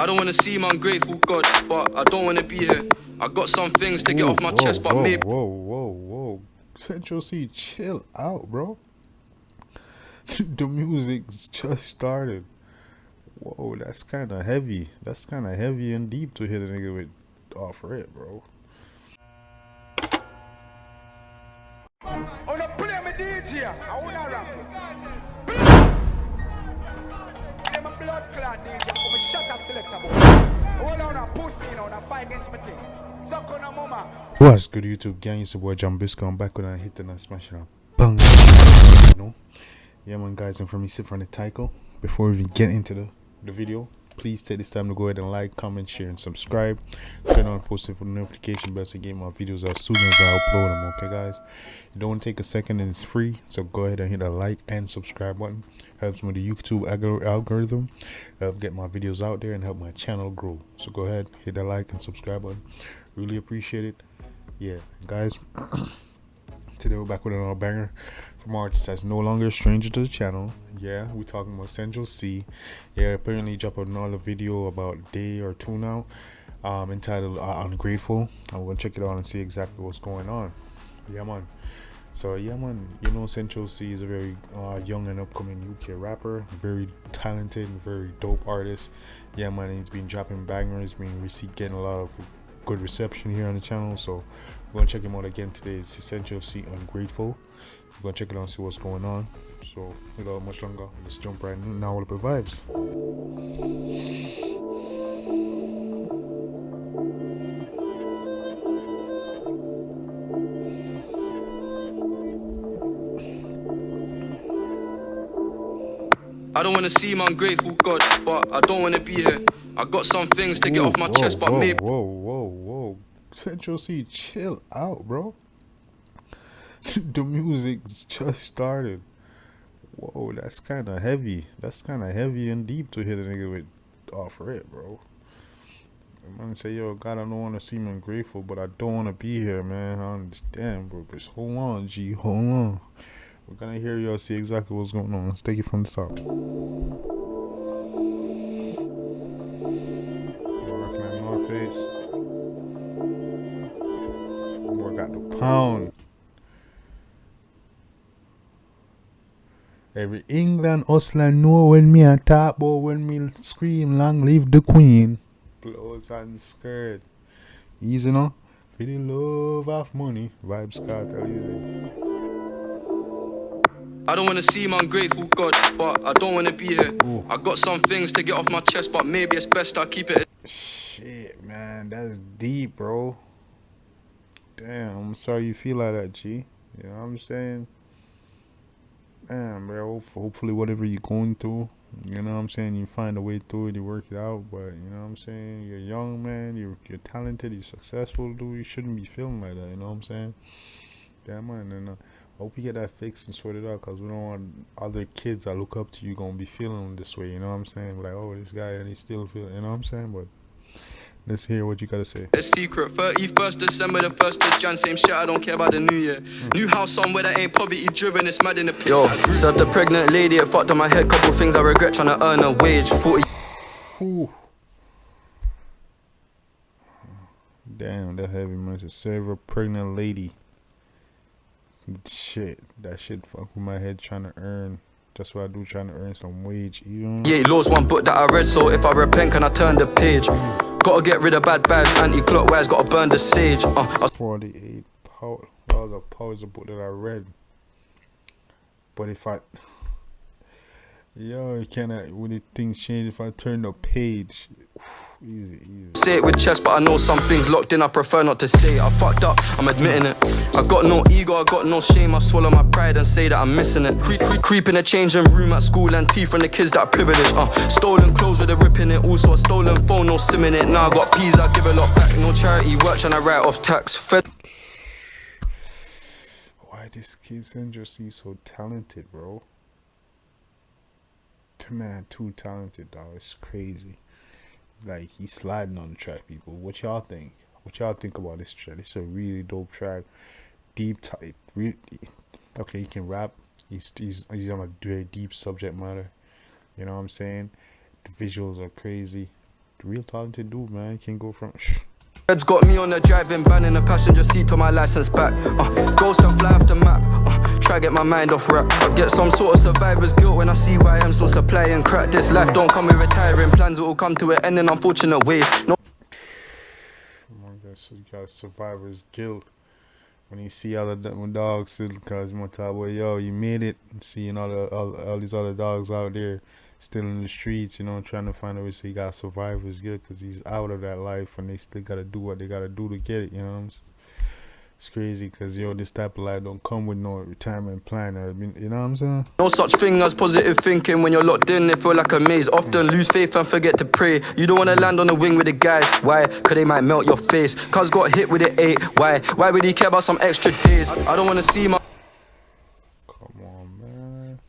I don't wanna seem ungrateful, God, but I don't wanna be here. I got some things to get off my chest, but maybe. Whoa. Central C, chill out, bro. The music's just started. Whoa, that's kind of heavy. That's kind of heavy and deep to hit a nigga with off rip, bro. On a play me DJ, I wanna rap. I'm a blood clot DJ, I'm a shot selector boy. Hold on a pussy, you know, on a 5 against me thing. Suck on a mama. What's good, YouTube gang? It's your boy Jambisco. I'm back with a hit and a smash and a bang. You know? Yeah, man, guys, and for me, sit from the title. Before we even get into the video, please take this time to go ahead and like, comment, share, and subscribe. Turn on posting for the notification bells to get my videos as soon as I upload them, okay, guys? You don't want to take a second and it's free, so go ahead and hit that like and subscribe button. Helps me with the YouTube algorithm, help get my videos out there and help my channel grow. So go ahead, hit that like and subscribe button. Really appreciate it. Yeah, guys. Today we're back with another banger from artist that's no longer a stranger to the channel. Yeah, we're talking about Central C. Yeah, apparently dropped another video about a day or two now, entitled Ungrateful. I'm gonna check it out and see exactly what's going on. Yeah, man. So yeah, man, you know Central C is a very young and upcoming UK rapper, very talented and very dope artist. Yeah, man, he's been dropping bangers, getting a lot of good reception here on the channel. So we're gonna check him out again today. It's Central C Ungrateful. We're gonna check it out and see what's going on. So without much longer, let's jump right in now with the vibes. I don't wanna seem ungrateful, God, but I don't wanna be here. I got some things to get off my chest, but maybe. Whoa. Central C, chill out, bro. The music's just started. Whoa, that's kind of heavy. That's kind of heavy and deep to hit a nigga with off rip, bro. I'm gonna say, yo, God, I don't want to seem ungrateful, but I don't want to be here, man. I understand, bro. Just hold on, G. Hold on. We're gonna hear y'all see exactly what's going on. Let's take it from the top. Rocking that North Face. Boy got the pound. Every England hustler know when me a talk about when me scream long live the queen. Clothes and skirt. Easy no? For the love of money. Vibes cartel easy. I don't wanna seem ungrateful, God, but I don't wanna be here. Ooh. I got some things to get off my chest, but maybe it's best I keep it. Shit, man, that's deep, bro. Damn, I'm sorry you feel like that, G. You know what I'm saying? Damn, bro. Hopefully, whatever you're going through, you know what I'm saying, you find a way through it, you work it out. But you know what I'm saying, you're young, man. You're talented. You're successful, dude. You shouldn't be feeling like that. You know what I'm saying? Damn, man. And I hope you get that fixed and sorted out, because we don't want other kids that look up to you gonna be feeling this way. You know what I'm saying? Like, oh, this guy, and he's still feeling. You know what I'm saying? But let's hear what you gotta say. A secret, 31st December, the 1st of Jan, same shit, I don't care about the new year. New house somewhere that ain't poverty driven, it's mad in the pit. Yo, served the pregnant lady, it fucked on my head, couple things I regret trying to earn a wage. 40. Ooh. Damn, that heavy, man. To serve a pregnant lady. Shit, that shit fuck with my head trying to earn. That's what I do, trying to earn some wage. You know? Yeah, laws one book that I read, so if I repent, can I turn the page? Gotta get rid of bad bags, anti-clockwise, gotta burn the sage. 48 Power, Laws of Power is a book that I read. But if I, yo, cannot, when the things change, if I turn the page, easy. Say it with chest, but I know some things locked in, I prefer not to say it. I fucked up, I'm admitting it. I got no ego, I got no shame, I swallow my pride and say that I'm missing it. Creep in a changing room at school and tea from the kids that are privileged. Stolen clothes with a rip in it, also a stolen phone, no sim in it. Now I got peas, I give a lot back, no charity work, trying to write off tax. Why this kid Central C so talented, bro? Man, too talented, dog. It's crazy. Like, he's sliding on the track, people. What y'all think? What y'all think about this track? It's a really dope track. Deep type. Really, okay, he can rap. He's on a very deep subject matter. You know what I'm saying? The visuals are crazy. real talented dude, man. You can go from. Red's got me on the driving ban in the passenger seat on my license back. Ghost and fly off the map. Try get my mind off rap. I get some sort of survivor's guilt when I see why I'm still supplying crack. This life don't come with retiring plans. It will come to an end in unfortunate ways. No. Oh my God, so you got survivor's guilt when you see all the dogs still, because more time, well, yo, you made it. Seeing all these other dogs out there still in the streets, you know, trying to find a way. So you got survivor's guilt because he's out of that life and they still gotta do what they gotta do to get it. You know what I'm saying? It's crazy because, yo, this type of life don't come with no retirement plan. I mean, you know what I'm saying? No such thing as positive thinking. When you're locked in, it feel like a maze. Often lose faith and forget to pray. You don't want to land on the wing with the guys. Why? Cause they might melt your face. Cuz got hit with it 8. Why? Why would he care about some extra days? I don't want to see my... Come on, man.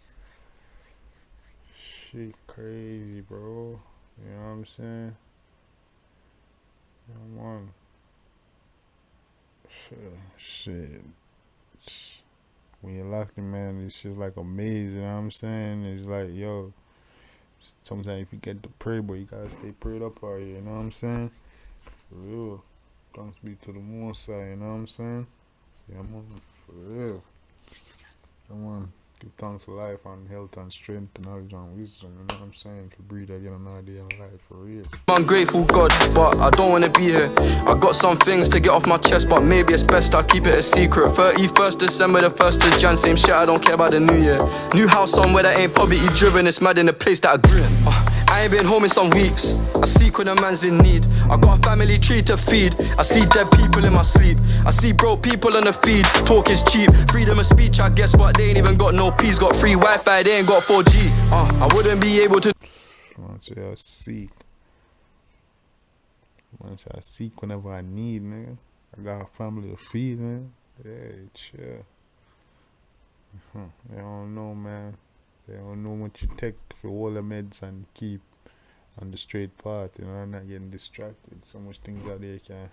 Shit crazy, bro. You know what I'm saying? Come on. Shit. When you're locked in, man, it's just like a maze, you know what I'm saying? It's like, yo, sometimes if you get to pray, but you gotta stay prayed up out here, you know what I'm saying? For real. Thanks be to the moon side, you know what I'm saying? Yeah, man, for real. Come on. Give thanks to life and health and strength, knowledge and wisdom, you know what I'm saying? To breathe again another day in life, for real. I'm grateful, God, but I don't want to be here. I got some things to get off my chest, but maybe it's best I keep it a secret. 31st December, the 1st of Jan, same shit, I don't care about the new year. New house somewhere that ain't poverty driven, it's mad in the place that I grew in. I ain't been home in some weeks. I seek when a man's in need. I got a family tree to feed. I see dead people in my sleep. I see broke people on the feed. Talk is cheap. Freedom of speech, I guess, but they ain't even got no peace. Got free Wi-Fi, they ain't got 4G. I wouldn't be able to. Once I seek. Once I seek whenever I need, nigga. I got a family to feed, man. Hey, chill. They don't know, man. They don't know what you take for all the meds and keep on the straight path, you know, I'm not getting distracted. So much things out there can,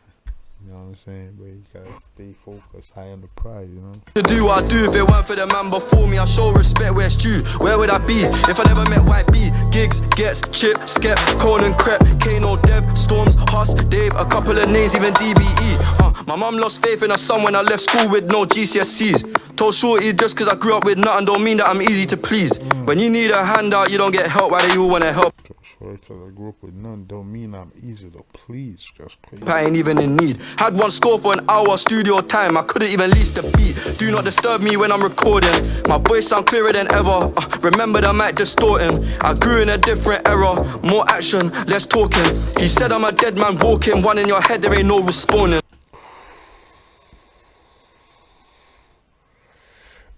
you know what I'm saying, but you gotta stay focused, high on the prize, you know. To do what I do, if it weren't for the man before me, I show respect where it's due. Where would I be if I never met YB? Gigs, Gets, Chip, Skep, Conan, Crep, Kano, Deb, Storms, Huss, Dave, a couple of names, even DBE. My mum lost faith in her son when I left school with no GCSEs. Told Shorty just cause I grew up with nothing don't mean that I'm easy to please. When you need a handout, you don't get help, why do you wanna help? Because I grew up with none don't mean I'm easy to please. That's crazy. I ain't even in need. Had one score for an hour studio time. I couldn't even lease the beat. Do not disturb me when I'm recording. My voice sound clearer than ever. Remember the mic distorting. I grew in a different era. More action, less talking. He said I'm a dead man walking. One in your head, there ain't no responding.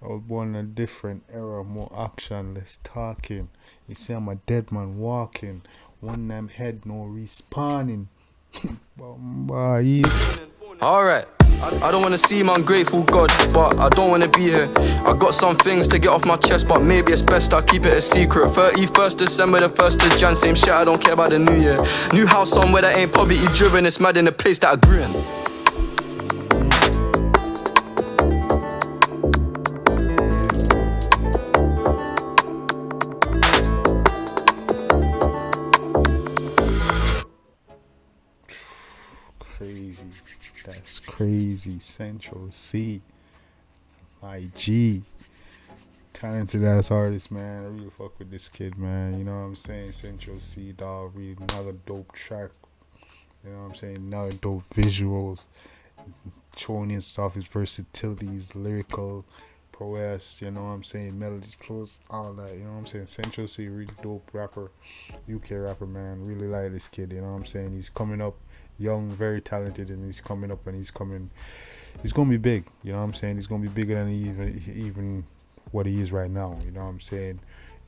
I was born in a different era, more action, less talking. You say I'm a dead man walking, one them head no respawning. Alright, I don't wanna seem ungrateful, God, but I don't wanna be here. I got some things to get off my chest, but maybe it's best I keep it a secret. 31st December, the 1st of Jan, same shit, I don't care about the new year. New house somewhere that ain't poverty driven, it's mad in the place that I grew in. Crazy. That's crazy. Central C. IG. Talented ass artist, man. I really fuck with this kid, man. You know what I'm saying? Central C, dog. Really another dope track. You know what I'm saying? Another dope visuals. Showing his stuff, his versatility, his lyrical prowess, you know what I'm saying? Melody flows, all that, you know what I'm saying? Central C, really dope rapper. UK rapper, man. Really like this kid, you know what I'm saying? He's coming up young, very talented, and he's coming up and he's gonna be big, you know what I'm saying? He's gonna be bigger than even what he is right now, you know what I'm saying?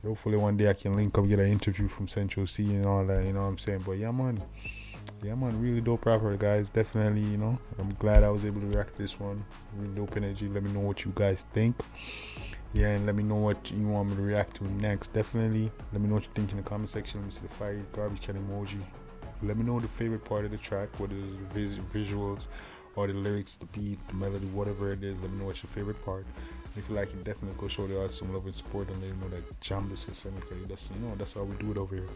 Hopefully one day I can link up, get an interview from Central C and all that, you know what I'm saying? But yeah man, really dope rapper, guys. Definitely, you know, I'm glad I was able to react to this one. Really dope energy. Let me know what you guys think. Yeah, and let me know what you want me to react to next. Definitely let me know what you think in the comment section. Let me see the fire garbage can emoji. Let me know the favorite part of the track, whether it's the visuals or the lyrics, the beat, the melody, whatever it is. Let me know what's your favorite part. If you like it, definitely go show the artist some love and support and let them know that Jambisco is that's, you know, that's how we do it over here.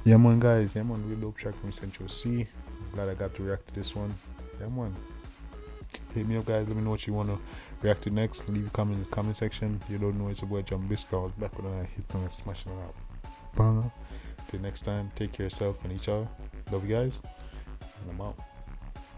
Yeah man guys, yeah man, real dope track from Central C. Glad I got to react to this one. Yeah man. Hit me up guys, let me know what you wanna react to next. Leave a comment in the comment section. You don't know, it's your boy Jambisco. I was back when I hit and smashing it out. Bang. Till next time, take care of yourself and each other. Love you guys. And I'm out.